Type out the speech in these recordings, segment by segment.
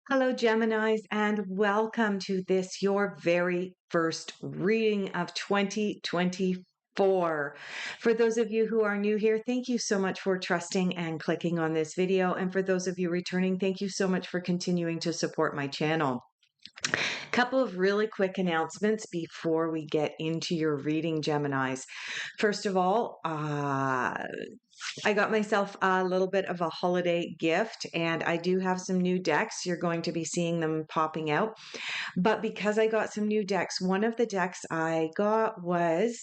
Hello, Geminis, and welcome to this, your very first reading of 2024. For those of you who are new here, thank you so much for trusting and clicking on this video. And for those of you returning, thank you so much for continuing to support my channel. Couple of really quick announcements before we get into your reading, Geminis. First of all, I got myself a little bit of a holiday gift, and I do have some new decks. You're going to be seeing them popping out. But because I got some new decks, one of the decks I got was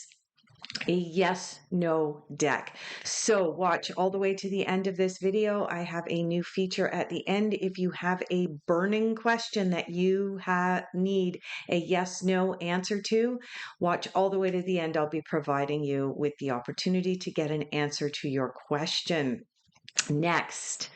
a yes no deck. So watch all the way to the end of this video. I have a new feature at the end. If you have a burning question that you need a yes no answer to, watch all the way to the end. I'll be providing you with the opportunity to get an answer to your question. Next,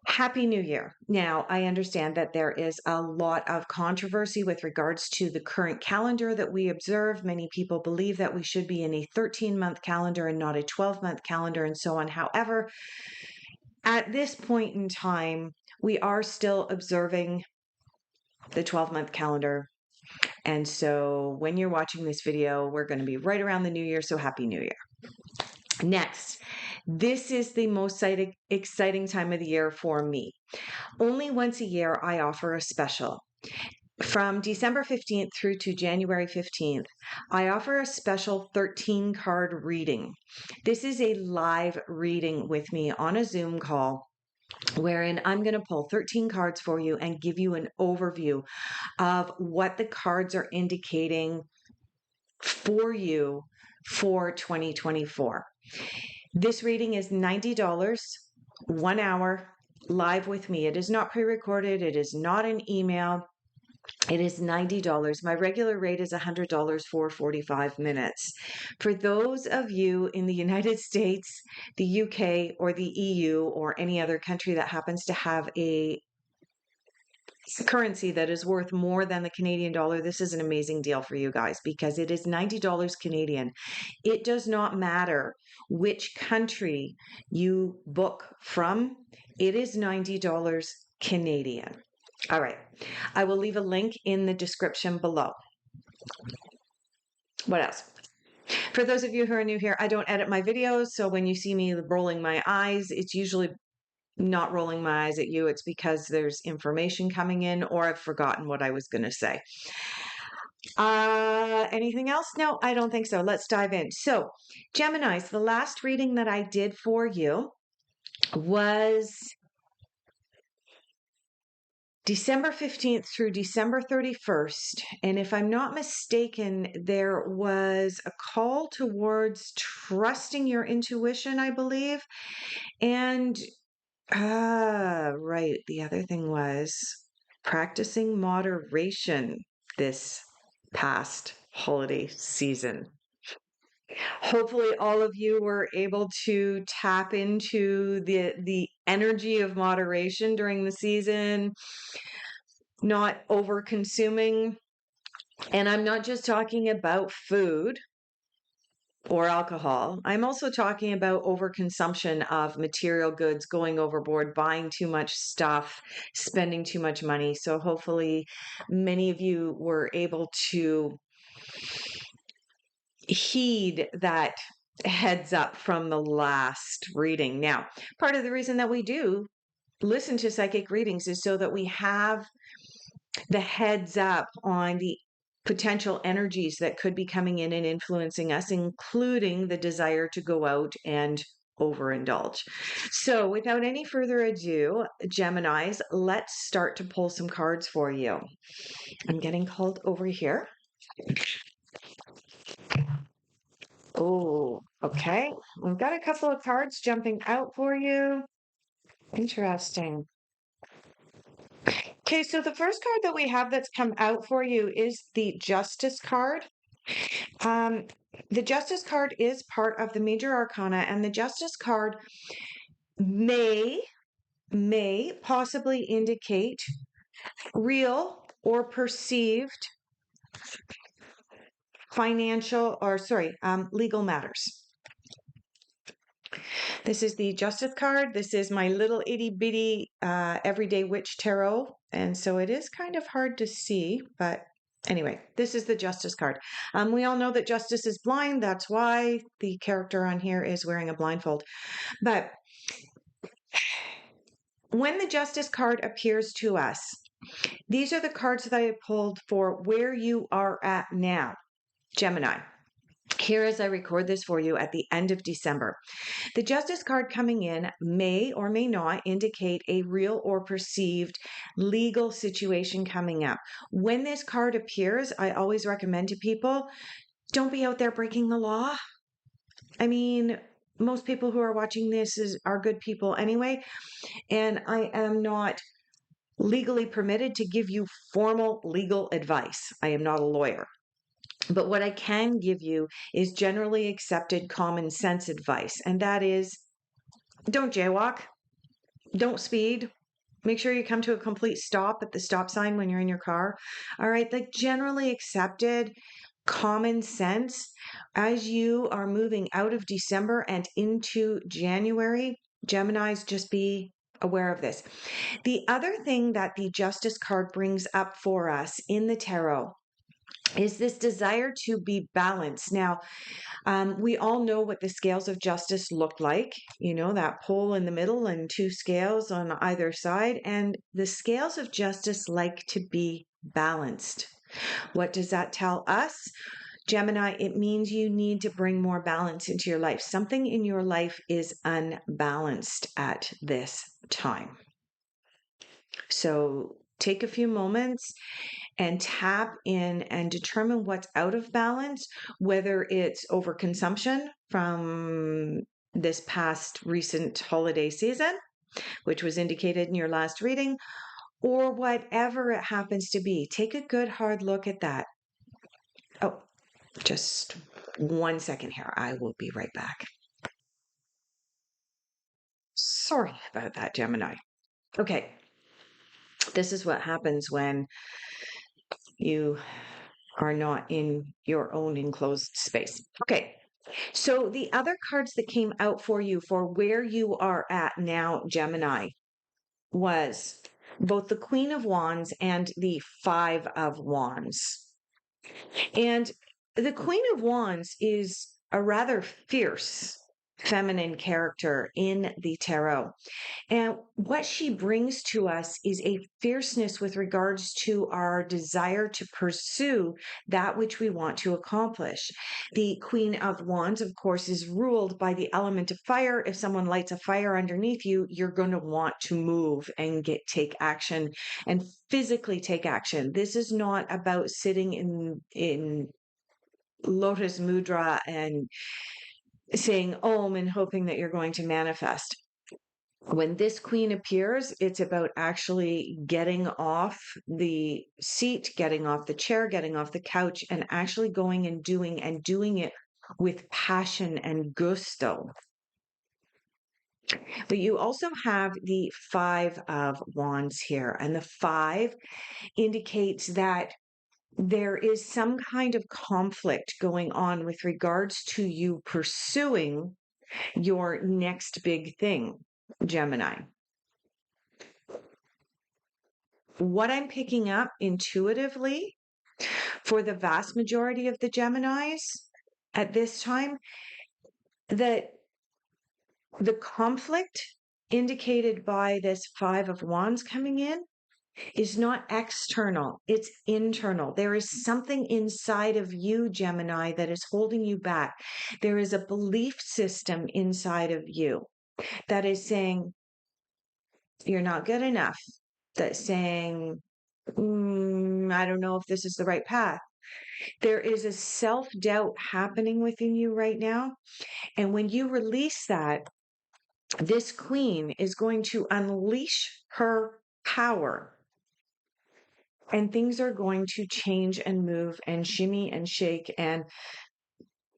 Happy New Year. Now, I understand that there is a lot of controversy with regards to the current calendar that we observe. Many people believe that we should be in a 13-month calendar and not a 12-month calendar, and so on. However, at this point in time, we are still observing the 12-month calendar. And so when you're watching this video, we're going to be right around the new year. So Happy New Year. Next, this is the most exciting time of the year for me. Only once a year, I offer a special. From December 15th through to January 15th, I offer a special 13 card reading. This is a live reading with me on a Zoom call, wherein I'm going to pull 13 cards for you and give you an overview of what the cards are indicating for you for 2024. This reading is $90, 1 hour, live with me. It is not pre-recorded. It is not an email. It is $90. My regular rate is $100 for 45 minutes. For those of you in the United States, the UK, or the EU, or any other country that happens to have a currency that is worth more than the Canadian dollar, this is an amazing deal for you guys because it is $90 Canadian. It does not matter which country you book from, it is $90 Canadian. All right, I will leave a link in the description below. What else? For those of you who are new here, I don't edit my videos, so when you see me rolling my eyes, it's usually not rolling my eyes at you. It's because there's information coming in or I've forgotten what I was going to say. Anything else? No, I don't think so. Let's dive in. So, Geminis, the last reading that I did for you was December 15th through December 31st. And if I'm not mistaken, there was a call towards trusting your intuition, I believe. And right. The other thing was practicing moderation this past holiday season. Hopefully all of you were able to tap into the energy of moderation during the season, not over consuming. And I'm not just talking about food or alcohol. I'm also talking about overconsumption of material goods, going overboard, buying too much stuff, spending too much money. So hopefully many of you were able to heed that heads up from the last reading. Now, part of the reason that we do listen to psychic readings is so that we have the heads up on the potential energies that could be coming in and influencing us, including the desire to go out and overindulge. So without any further ado, Geminis, let's start to pull some cards for you. I'm getting called over here. Oh, okay. We've got a couple of cards jumping out for you. Interesting. Okay, so the first card that we have that's come out for you is the Justice card. The Justice card is part of the Major Arcana, and the Justice card may possibly indicate real or perceived legal matters. This is the Justice card. This is my little itty bitty Everyday Witch Tarot. And so it is kind of hard to see, but anyway, this is the Justice card. We all know that Justice is blind. That's why the character on here is wearing a blindfold. But when the Justice card appears to us, these are the cards that I pulled for where you are at now, Gemini. Here, as I record this for you at the end of December, the Justice card coming in may or may not indicate a real or perceived legal situation coming up. When this card appears, I always recommend to people, don't be out there breaking the law. I mean, most people who are watching this are good people anyway, and I am not legally permitted to give you formal legal advice. I am not a lawyer. But what I can give you is generally accepted common sense advice, and that is don't jaywalk, don't speed, make sure you come to a complete stop at the stop sign when you're in your car. All right, like generally accepted common sense as you are moving out of December and into January. Geminis, just be aware of this. The other thing that the Justice card brings up for us in the tarot is this desire to be balanced. Now, we all know what the scales of justice look like, you know, that pole in the middle and two scales on either side. And the scales of justice like to be balanced. What does that tell us? Gemini, it means you need to bring more balance into your life. Something in your life is unbalanced at this time. So take a few moments and tap in and determine what's out of balance, whether it's overconsumption from this past recent holiday season, which was indicated in your last reading, or whatever it happens to be. Take a good hard look at that. Oh, just 1 second here. I will be right back. Sorry about that, Gemini. Okay. This is what happens when you are not in your own enclosed space. Okay. So the other cards that came out for you for where you are at now, Gemini, was both the Queen of Wands and the Five of Wands. And the Queen of Wands is a rather fierce feminine character in the tarot. And what she brings to us is a fierceness with regards to our desire to pursue that which we want to accomplish. The Queen of Wands, of course, is ruled by the element of fire. If someone lights a fire underneath you, you're going to want to move and take action and physically take action. This is not about sitting in lotus mudra and saying om and hoping that you're going to manifest. When this queen appears, it's about actually getting off the seat, getting off the chair, getting off the couch, and actually going and doing it with passion and gusto. But you also have the Five of Wands here, and the five indicates that there is some kind of conflict going on with regards to you pursuing your next big thing, Gemini. What I'm picking up intuitively for the vast majority of the Geminis at this time, that the conflict indicated by this Five of Wands coming in is not external, it's internal. There is something inside of you, Gemini, that is holding you back. There is a belief system inside of you that is saying, you're not good enough. That's saying, I don't know if this is the right path. There is a self-doubt happening within you right now. And when you release that, this queen is going to unleash her power. And things are going to change and move and shimmy and shake. And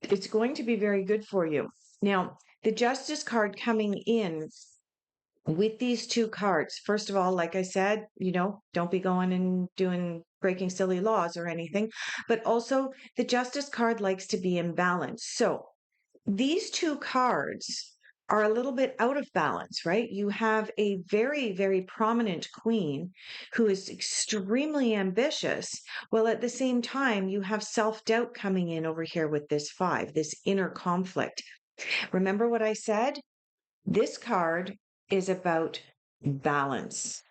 it's going to be very good for you. Now, the Justice card coming in with these two cards, first of all, like I said, don't be going and breaking silly laws or anything, but also the Justice card likes to be in balance. So these two cards are a little bit out of balance, right? You have a very, very prominent queen who is extremely ambitious. Well, at the same time, you have self-doubt coming in over here with this 5, this inner conflict. Remember what I said? This card is about balance.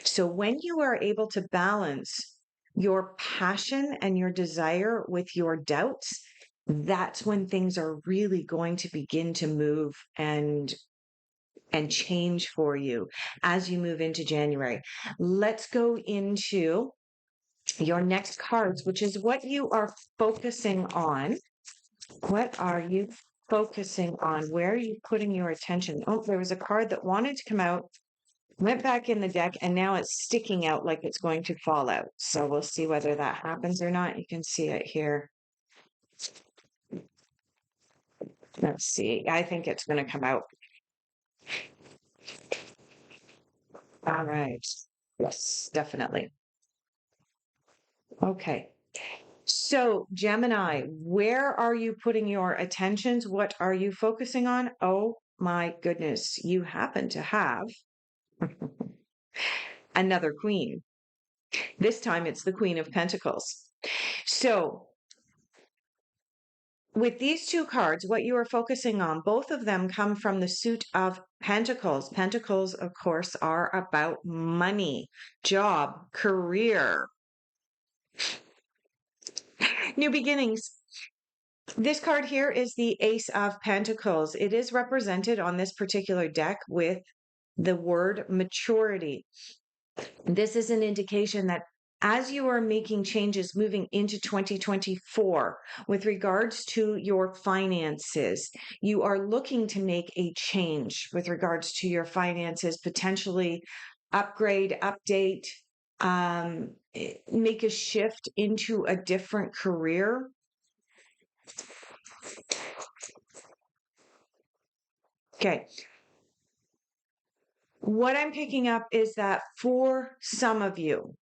So when you are able to balance your passion and your desire with your doubts, that's when things are really going to begin to move and change for you as you move into January. Let's go into your next cards, which is what you are focusing on. What are you focusing on? Where are you putting your attention? Oh, there was a card that wanted to come out, went back in the deck, and now it's sticking out like it's going to fall out. So we'll see whether that happens or not. You can see it here. Let's see. I think it's going to come out. All right. Yes, definitely. Okay. So, Gemini, where are you putting your attentions? What are you focusing on? Oh my goodness, you happen to have another queen. This time it's the Queen of Pentacles. So, with these two cards, what you are focusing on, both of them come from the suit of Pentacles. Pentacles, of course, are about money, job, career, new beginnings. This card here is the Ace of Pentacles. It is represented on this particular deck with the word maturity. This is an indication that as you are making changes moving into 2024 with regards to your finances, you are looking to make a change with regards to your finances, potentially upgrade, update, make a shift into a different career. Okay. What I'm picking up is that for some of you,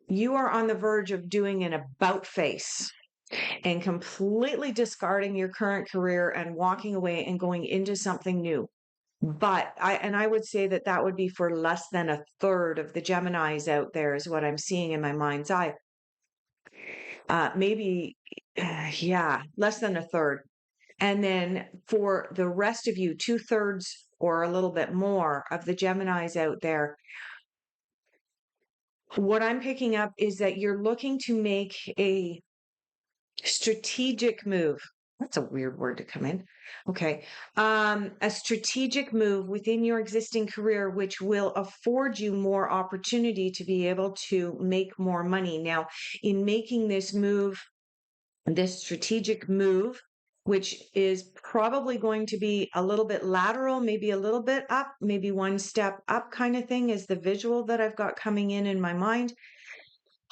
you are on the verge of doing an about face and completely discarding your current career and walking away and going into something new. But I would say that that would be for less than a third of the Geminis out there is what I'm seeing in my mind's eye. Maybe, yeah, less than a third. And then for the rest of you, 2/3 or a little bit more of the Geminis out there, what I'm picking up is that you're looking to make a strategic move. That's a weird word to come in. Okay. A strategic move within your existing career, which will afford you more opportunity to be able to make more money. Now, in making this move, this strategic move, which is probably going to be a little bit lateral, maybe a little bit up, maybe one step up kind of thing is the visual that I've got coming in my mind.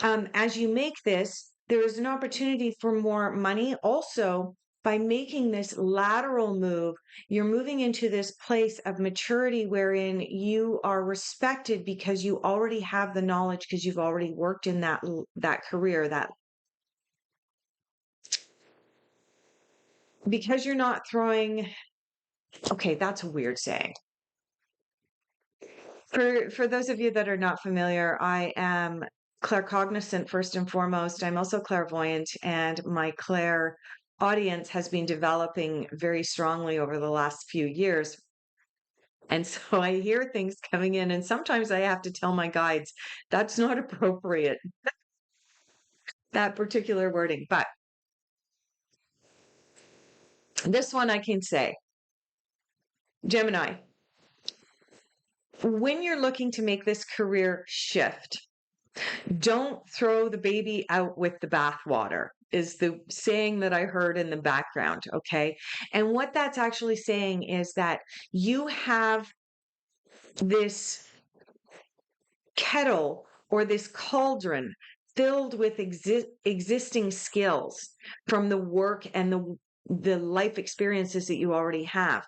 As you make this, there is an opportunity for more money. Also, by making this lateral move, you're moving into this place of maturity wherein you are respected because you already have the knowledge because you've already worked in that career, that because you're not throwing, okay, that's a weird saying. For those of you that are not familiar, I am claircognizant first and foremost. I'm also clairvoyant, and my clair audience has been developing very strongly over the last few years. And so I hear things coming in, and sometimes I have to tell my guides that's not appropriate, that particular wording. But this one I can say, Gemini, when you're looking to make this career shift, don't throw the baby out with the bathwater is the saying that I heard in the background. Okay. And what that's actually saying is that you have this kettle or this cauldron filled with existing skills from the work and the life experiences that you already have.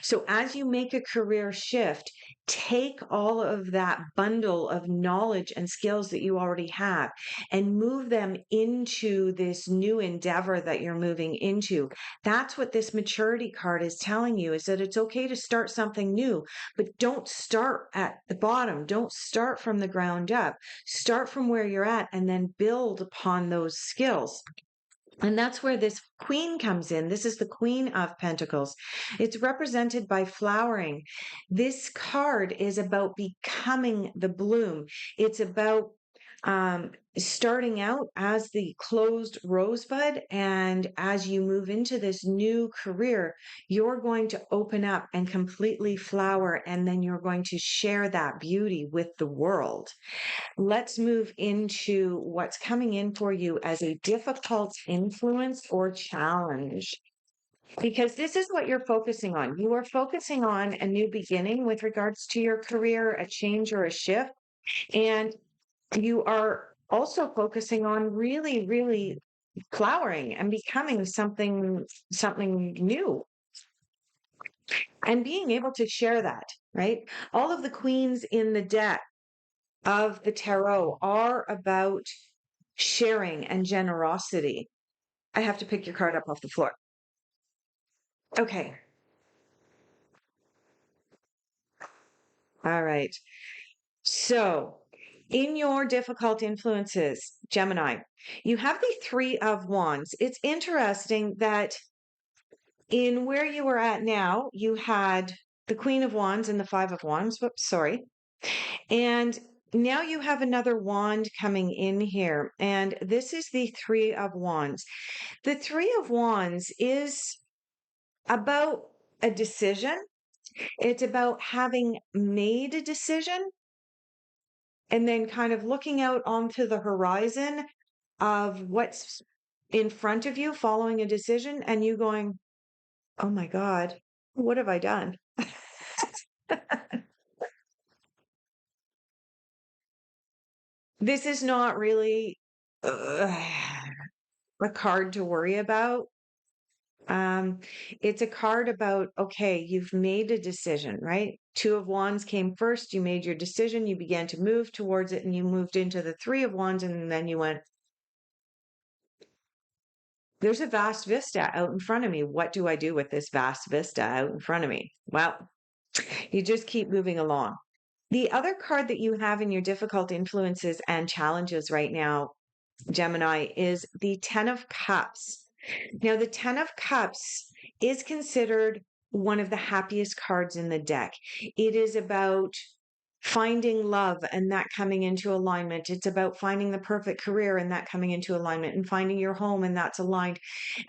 So as you make a career shift, take all of that bundle of knowledge and skills that you already have and move them into this new endeavor that you're moving into. That's what this maturity card is telling you, is that it's okay to start something new, but don't start at the bottom. Don't start from the ground up. Start from where you're at and then build upon those skills. And that's where this queen comes in. This is the Queen of Pentacles. It's represented by flowering. This card is about becoming the bloom. It's about starting out as the closed rosebud. And as you move into this new career, you're going to open up and completely flower. And then you're going to share that beauty with the world. Let's move into what's coming in for you as a difficult influence or challenge. Because this is what you're focusing on. You are focusing on a new beginning with regards to your career, a change or a shift. And you are also focusing on really, really flowering and becoming something new and being able to share that, right? All of the queens in the deck of the tarot are about sharing and generosity. I have to pick your card up off the floor. Okay. All right. So, in your difficult influences, Gemini, you have the Three of Wands. It's interesting that in where you are at now, you had the Queen of Wands and the Five of Wands. Whoops, sorry. And now you have another wand coming in here, and this is the Three of Wands. The Three of Wands is about a decision. It's about having made a decision and then kind of looking out onto the horizon of what's in front of you following a decision, and you going, oh my God, what have I done? This is not really a card to worry about. Um, it's a card about, okay, you've made a decision, right? Two of Wands came first. You made your decision. You began to move towards it and you moved into the Three of Wands. And then you went, there's a vast vista out in front of me. What do I do with this vast vista out in front of me? Well, you just keep moving along. The other card that you have in your difficult influences and challenges right now, Gemini, is the Ten of Cups. Now, the Ten of Cups is considered one of the happiest cards in the deck. It is about finding love and that coming into alignment. It's about finding the perfect career and that coming into alignment, and finding your home and that's aligned.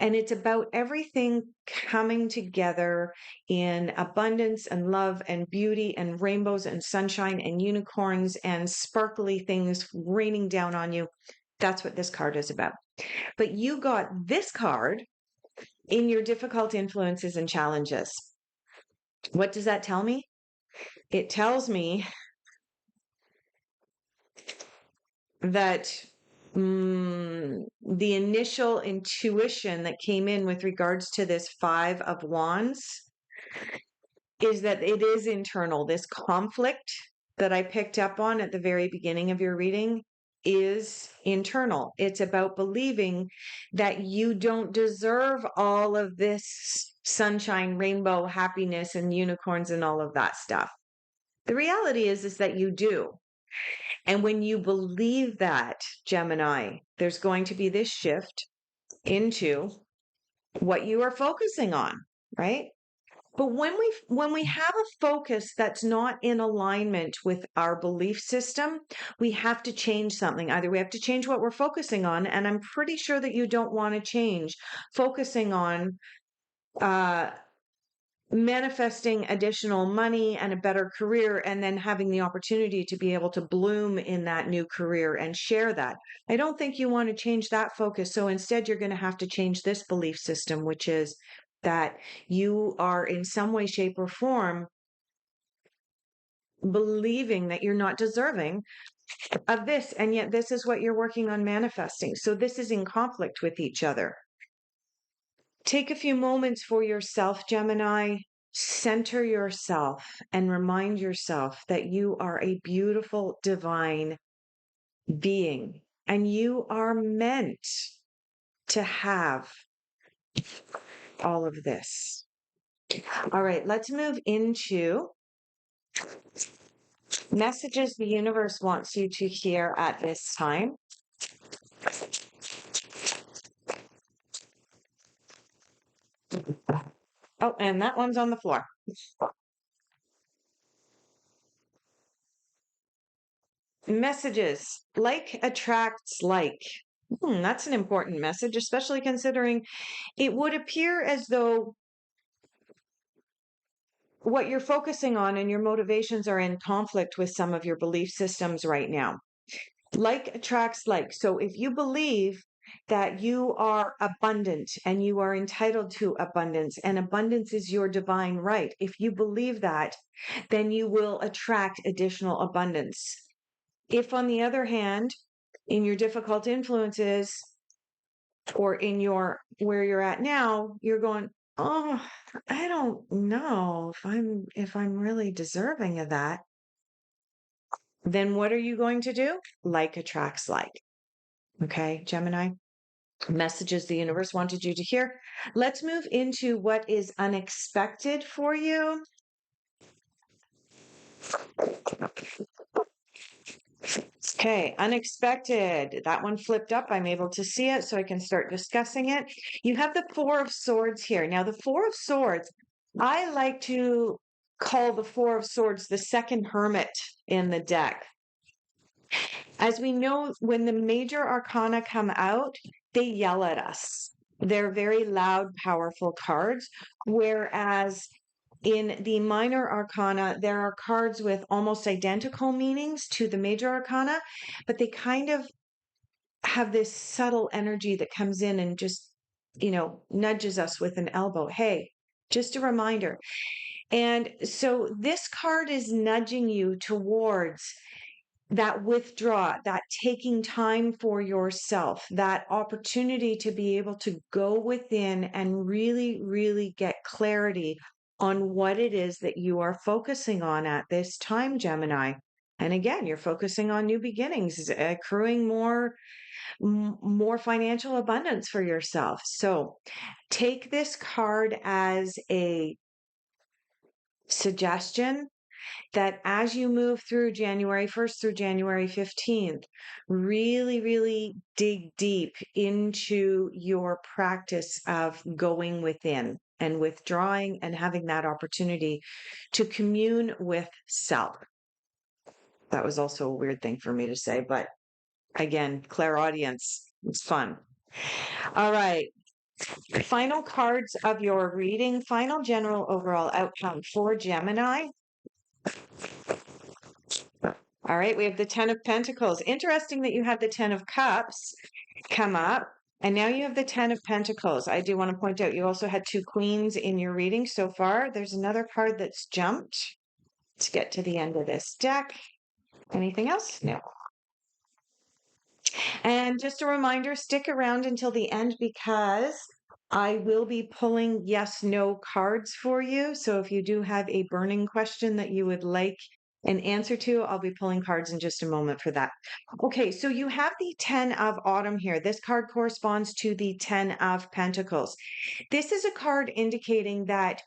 And it's about everything coming together in abundance and love and beauty and rainbows and sunshine and unicorns and sparkly things raining down on you. That's what this card is about. But you got this card in your difficult influences and challenges. What does that tell me? It tells me that the initial intuition that came in with regards to this Five of Wands is that it is internal. This conflict that I picked up on at the very beginning of your reading is internal. It's about believing that you don't deserve all of this sunshine, rainbow, happiness, and unicorns and all of that stuff. The reality is that you do. And when you believe that, Gemini, there's going to be this shift into what you are focusing on, right? But when we have a focus that's not in alignment with our belief system, we have to change something. Either we have to change what we're focusing on, and I'm pretty sure that you don't want to change focusing on manifesting additional money and a better career, and then having the opportunity to be able to bloom in that new career and share that. I don't think you want to change that focus. So instead, you're going to have to change this belief system, which is that you are in some way, shape, or form believing that you're not deserving of this. And yet, this is what you're working on manifesting. So this is in conflict with each other. Take a few moments for yourself, Gemini. center yourself and remind yourself that you are a beautiful divine being and you are meant to have all of this. All right, let's move into messages the universe wants you to hear at this time. Oh, and that one's on the floor. Messages. Like attracts like. That's an important message, especially considering it would appear as though what you're focusing on and your motivations are in conflict with some of your belief systems right now. Like attracts like. So if you believe that you are abundant and you are entitled to abundance and abundance is your divine right, if you believe that, then you will attract additional abundance. If, on the other hand, in your difficult influences or in your where you're at now, you're going, oh, I don't know if I'm really deserving of that, then what are you going to do? Like attracts like. Okay, Gemini, messages the universe wanted you to hear. Let's move into what is unexpected for you. Okay, unexpected. That one flipped up. I'm able to see it, so I can start discussing it. You have the Four of Swords here. Now, the Four of Swords, I like to call the Four of Swords the second hermit in the deck. As we know, when the major arcana come out, they yell at us. They're very loud, powerful cards, whereas in the minor arcana, there are cards with almost identical meanings to the major arcana, but they kind of have this subtle energy that comes in and just, nudges us with an elbow. Hey, just a reminder. And so this card is nudging you towards that withdraw, that taking time for yourself, that opportunity to be able to go within and really, really get clarity on what it is that you are focusing on at this time, Gemini. And again, you're focusing on new beginnings, accruing more financial abundance for yourself. So take this card as a suggestion that as you move through January 1st through January 15th, really, really dig deep into your practice of going within and withdrawing and having that opportunity to commune with self. That was also a weird thing for me to say, but again, clairaudience, it's fun. All right. Final cards of your reading, final general overall outcome for Gemini. All right, we have the 10 of Pentacles. Interesting that you had the 10 of Cups come up, and now you have the 10 of Pentacles. I do want to point out you also had 2 Queens in your reading so far. There's another card that's jumped. Let's get to the end of this deck. Anything else? No. And just a reminder, stick around until the end because I will be pulling yes/no cards for you. So if you do have a burning question that you would like an answer to, I'll be pulling cards in just a moment for that. Okay, so you have the 10 of Autumn here. This card corresponds to the 10 of Pentacles. This is a card indicating that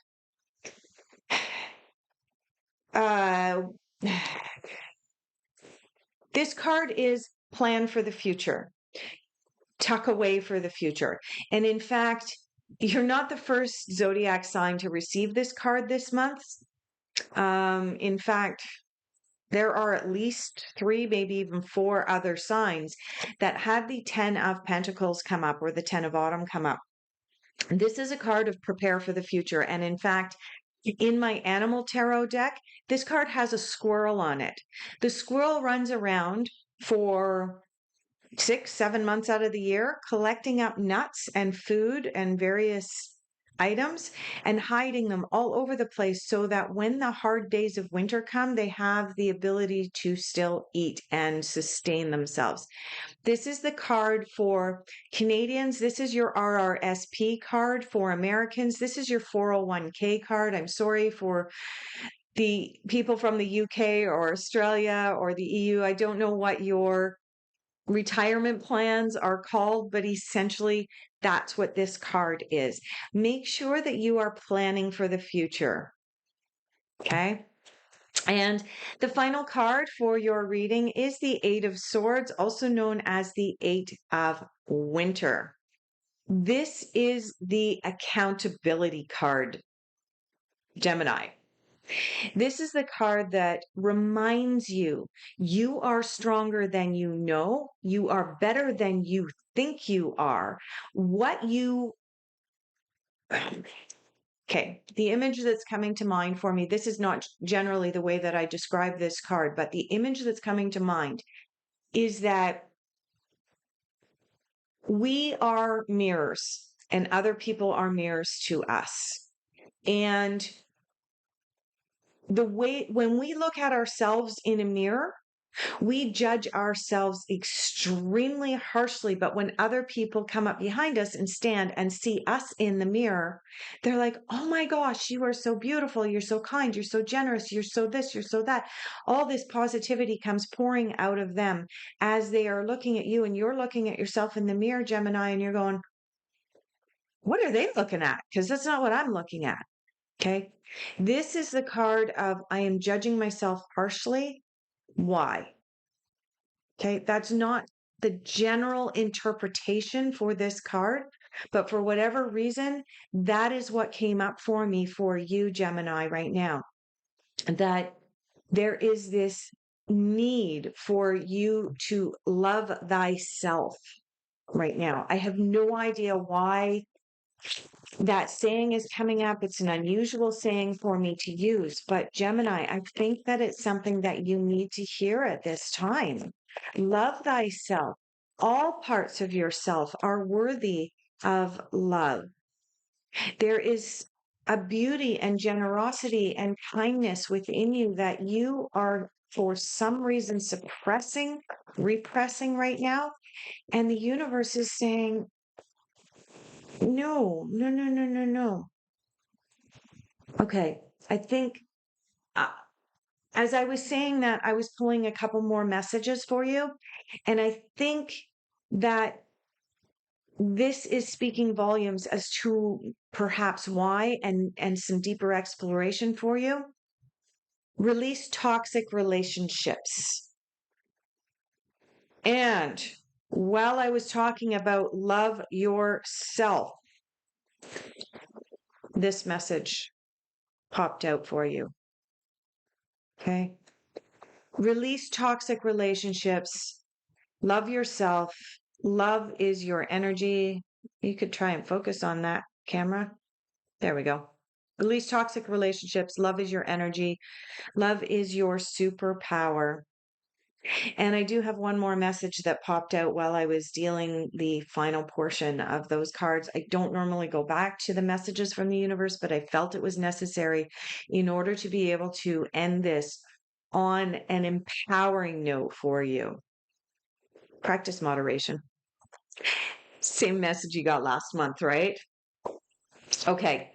this card is plan for the future, tuck away for the future. And in fact, you're not the first zodiac sign to receive this card this month. In fact, there are at least 3, maybe even 4 other signs that had the 10 of Pentacles come up or the 10 of Autumn come up. This is a card of prepare for the future. And in fact, in my animal tarot deck, this card has a squirrel on it. The squirrel runs around for 6, 7 months out of the year, collecting up nuts and food and various items and hiding them all over the place so that when the hard days of winter come, they have the ability to still eat and sustain themselves. This is the card for Canadians. This is your RRSP card for Americans. This is your 401k card. I'm sorry for the people from the UK or Australia or the EU. I don't know what your retirement plans are called, but essentially that's what this card is. Make sure that you are planning for the future. Okay. And the final card for your reading is the Eight of Swords, also known as the Eight of Winter. This is the accountability card, Gemini. This is the card that reminds you you are stronger than you know, you are better than you think you are. What you Okay, the image that's coming to mind for me, this is not generally the way that I describe this card, but the image that's coming to mind is that we are mirrors and other people are mirrors to us. And the way, when we look at ourselves in a mirror, we judge ourselves extremely harshly, but when other people come up behind us and stand and see us in the mirror, they're like, oh my gosh, you are so beautiful. You're so kind. You're so generous. You're so this, you're so that. All this positivity comes pouring out of them as they are looking at you, and you're looking at yourself in the mirror, Gemini, and you're going, what are they looking at? Because that's not what I'm looking at. Okay. This is the card of I am judging myself harshly. Why? Okay, that's not the general interpretation for this card, but for whatever reason, that is what came up for me for you, Gemini, right now. That there is this need for you to love thyself right now. I have no idea why that saying is coming up. It's an unusual saying for me to use, but Gemini, I think that it's something that you need to hear at this time. Love thyself. All parts of yourself are worthy of love. There is a beauty and generosity and kindness within you that you are, for some reason, suppressing, repressing right now. And the universe is saying, no, no, no, no, no, no. Okay, I think uh, as I was saying that, I was pulling a couple more messages for you. And I think that this is speaking volumes as to perhaps why and some deeper exploration for you. Release toxic relationships. And while I was talking about love yourself, this message popped out for you. Okay. Release toxic relationships. Love yourself. Love is your energy. You could try and focus on that camera. There we go. Release toxic relationships. Love is your energy. Love is your superpower. And I do have one more message that popped out while I was dealing the final portion of those cards. I don't normally go back to the messages from the universe, but I felt it was necessary in order to be able to end this on an empowering note for you. Practice moderation. Same message you got last month, right? Okay.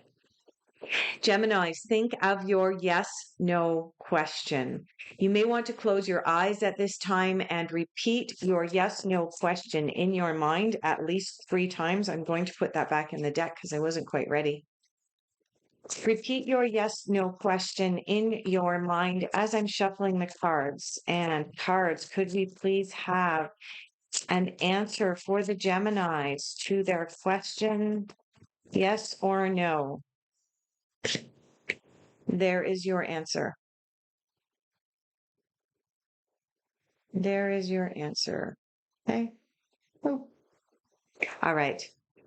Geminis, think of your yes, no question. You may want to close your eyes at this time and repeat your yes, no question in your mind at least 3 times. I'm going to put that back in the deck because I wasn't quite ready. Repeat your yes, no question in your mind as I'm shuffling the cards. And cards, could we please have an answer for the Geminis to their question, yes or no? There is your answer. There is your answer. Okay. Oh. All right.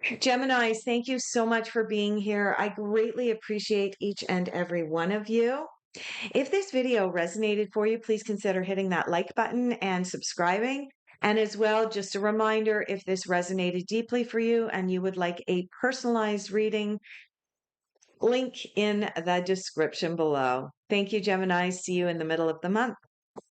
Geminis, thank you so much for being here. I greatly appreciate each and every one of you. If this video resonated for you, please consider hitting that like button and subscribing. And as well, just a reminder, if this resonated deeply for you and you would like a personalized reading, Link in the description below. Thank you, Gemini. See you in the middle of the month.